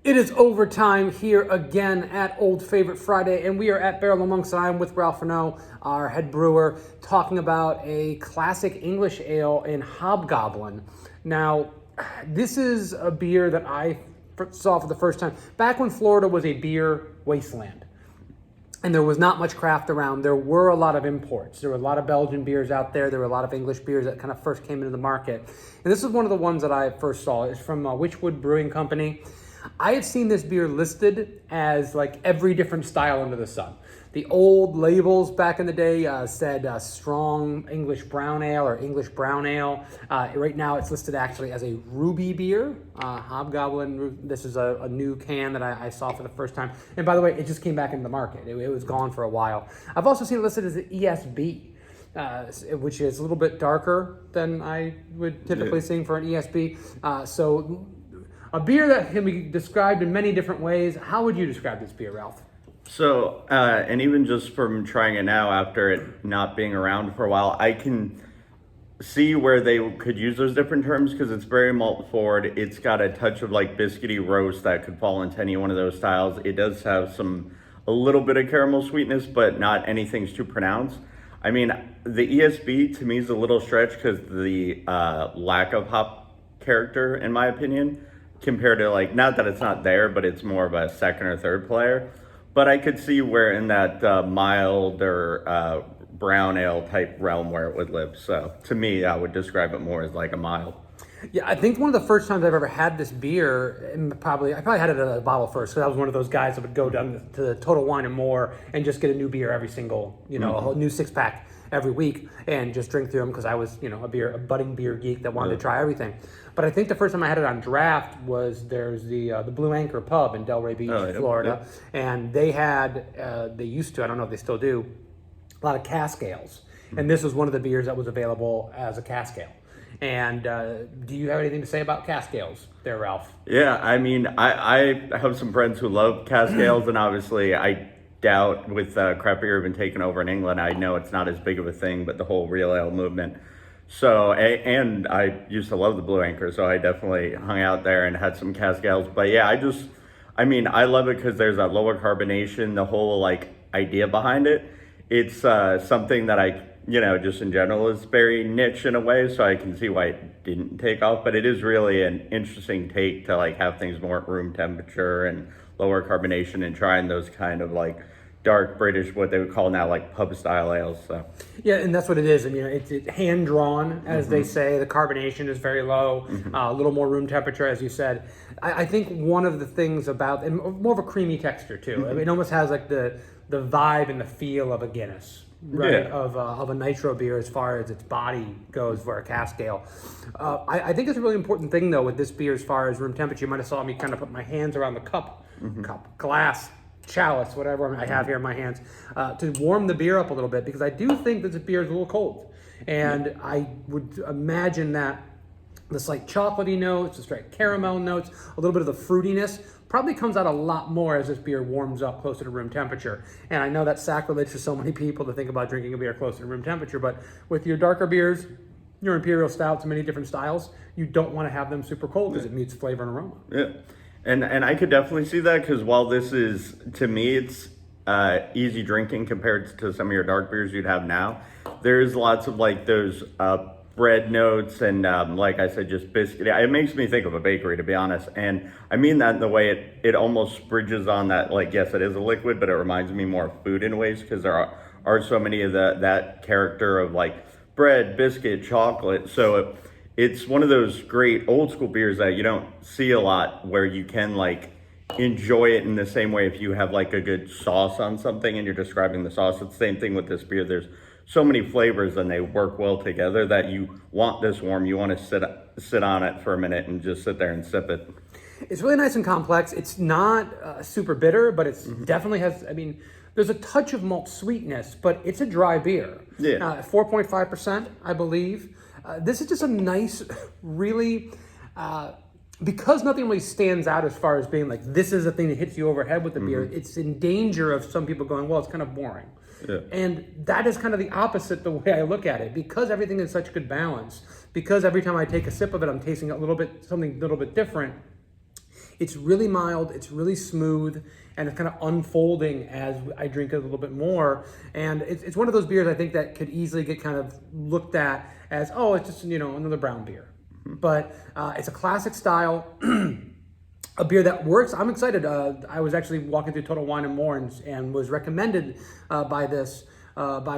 It is overtime here again at Old Favorite Friday, and we are at Barrel Amongst. I am with Ralph Renault, our head brewer, talking about a classic English ale in Hobgoblin. Now, this is a beer that I saw for the first time back when Florida was a beer wasteland. And there was not much craft around. There were a lot of imports. There were a lot of Belgian beers out there. There were a lot of English beers that kind of first came into the market. And this is one of the ones that I first saw. It's from Wychwood Brewing Company. I had seen this beer listed as like every different style under the sun. The old labels back in the day said strong English brown ale or English brown ale. Right now it's listed actually as a ruby beer. Hobgoblin, this is a new can that I saw for the first time. And by the way, it just came back into the market. It was gone for a while. I've also seen it listed as an ESB. Which is a little bit darker than I would typically see for an ESB. So a beer that can be described in many different ways. How would you describe this beer, Ralph? So, and even just from trying it now after it not being around for a while, I can see where they could use those different terms because it's very malt forward. It's got a touch of like biscuity roast that could fall into any one of those styles. It does have a little bit of caramel sweetness, but not anything's too pronounced. I mean, the ESB to me is a little stretch because the lack of hop character, in my opinion, compared to like, not that it's not there, but it's more of a second or third player. But I could see where in that mild or brown ale type realm where it would live. So to me, I would describe it more as like a mild. Yeah, I think one of the first times I've ever had this beer, and I probably had it at a bottle first, because I was one of those guys that would go down to the Total Wine and More and just get a new beer every single, a whole new 6-pack every week and just drink through them because I was, a budding beer geek that wanted to try everything. But I think the first time I had it on draft was there's the Blue Anchor Pub in Delray Beach, Florida, and they used to, I don't know if they still do, a lot of cask ales. And this was one of the beers that was available as a cask ale. And do you have anything to say about cask ales there, Ralph? Yeah, I mean, I have some friends who love cask ales, and obviously I doubt with craft beer even taken over in England, I know it's not as big of a thing, but the whole real ale movement. So, and I used to love the Blue Anchor, so I definitely hung out there and had some cask ales. But yeah, I love it because there's that lower carbonation, the whole like idea behind it. It's something that I just in general is very niche in a way, so I can see why it didn't take off. But it is really an interesting take to like have things more at room temperature and lower carbonation and trying those kind of like dark British, what they would call now like pub style ales. So yeah, and that's what it is. I mean, it's hand drawn, as they say. The carbonation is very low, a little more room temperature, as you said. I think one of the things about, and more of a creamy texture too. I mean, it almost has like the vibe and the feel of a Guinness. Right, yeah. Of a nitro beer as far as its body goes for a cask ale. I think it's a really important thing though with this beer as far as room temperature. You might have saw me kind of put my hands around the cup, glass, chalice, whatever I have here in my hands, to warm the beer up a little bit because I do think that this beer is a little cold. And I would imagine that the slight chocolatey notes, the slight caramel notes, a little bit of the fruitiness probably comes out a lot more as this beer warms up closer to room temperature. And I know that's sacrilege for so many people to think about drinking a beer closer to room temperature, but with your darker beers, your imperial stouts, many different styles, you don't want to have them super cold because it mutes flavor and aroma. Yeah, and I could definitely see that because while this is, to me, it's easy drinking compared to some of your dark beers you'd have now, there's lots of like those bread notes and like I said, just biscuit. It makes me think of a bakery, to be honest, and I mean that in the way it almost bridges on that, like, yes, it is a liquid, but it reminds me more of food in ways because there are so many of that character of like bread, biscuit, chocolate. So it's one of those great old school beers that you don't see a lot where you can like enjoy it in the same way if you have like a good sauce on something and you're describing the sauce. It's the same thing with this beer. There's so many flavors and they work well together that you want this warm. You want to sit on it for a minute and just sit there and sip it. It's really nice and complex. It's not super bitter, but it's definitely has, I mean, there's a touch of malt sweetness, but it's a dry beer. Yeah. 4.5%, I believe. This is just a nice, really, because nothing really stands out as far as being like, this is the thing that hits you overhead with the beer. It's in danger of some people going, well, it's kind of boring. Yeah. And that is kind of the opposite the way I look at it. Because everything is such good balance, because every time I take a sip of it, I'm tasting something a little bit different, It's really mild, it's really smooth, and it's kind of unfolding as I drink it a little bit more. And it's one of those beers I think that could easily get kind of looked at as, oh, it's just, another brown beer. But it's a classic style, a beer that works. I'm excited. I was actually walking through Total Wine and More and was recommended by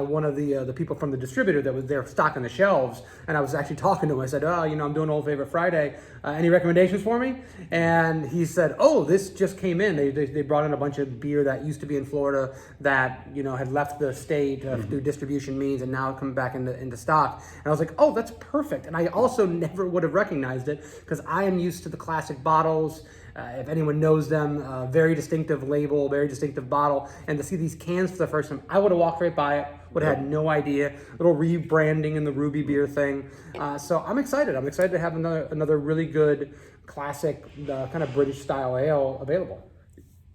one of the people from the distributor that was there stocking the shelves. And I was actually talking to him. I said, I'm doing Old Favorite Friday. Any recommendations for me? And he said, oh, this just came in. They brought in a bunch of beer that used to be in Florida that, had left the state through distribution means and now coming back into stock. And I was like, oh, that's perfect. And I also never would have recognized it because I am used to the classic bottles. If anyone knows them, very distinctive label, very distinctive bottle. And to see these cans for the first time, I would have walked right by it, would have had no idea. Little rebranding in the Ruby beer thing. So I'm excited. I'm excited to have another really good classic kind of British style ale available.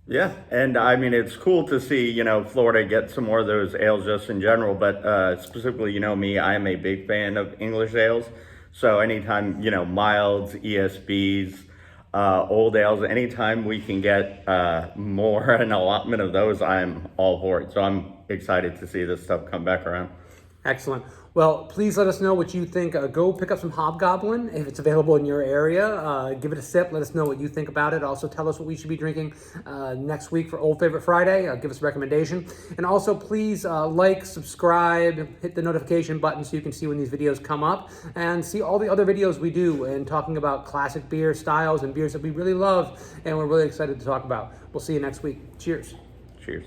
Yeah, and I mean, it's cool to see, Florida get some more of those ales just in general, but specifically, me, I am a big fan of English ales. So anytime, milds, ESBs, old ales, anytime we can get more an allotment of those, I'm all for it. So I'm excited to see this stuff come back around. Excellent. Well, please let us know what you think. Go pick up some Hobgoblin if it's available in your area. Give it a sip. Let us know what you think about it. Also, tell us what we should be drinking next week for Old Favorite Friday. Give us a recommendation. And also, please like, subscribe, hit the notification button so you can see when these videos come up and see all the other videos we do and talking about classic beer styles and beers that we really love and we're really excited to talk about. We'll see you next week. Cheers. Cheers.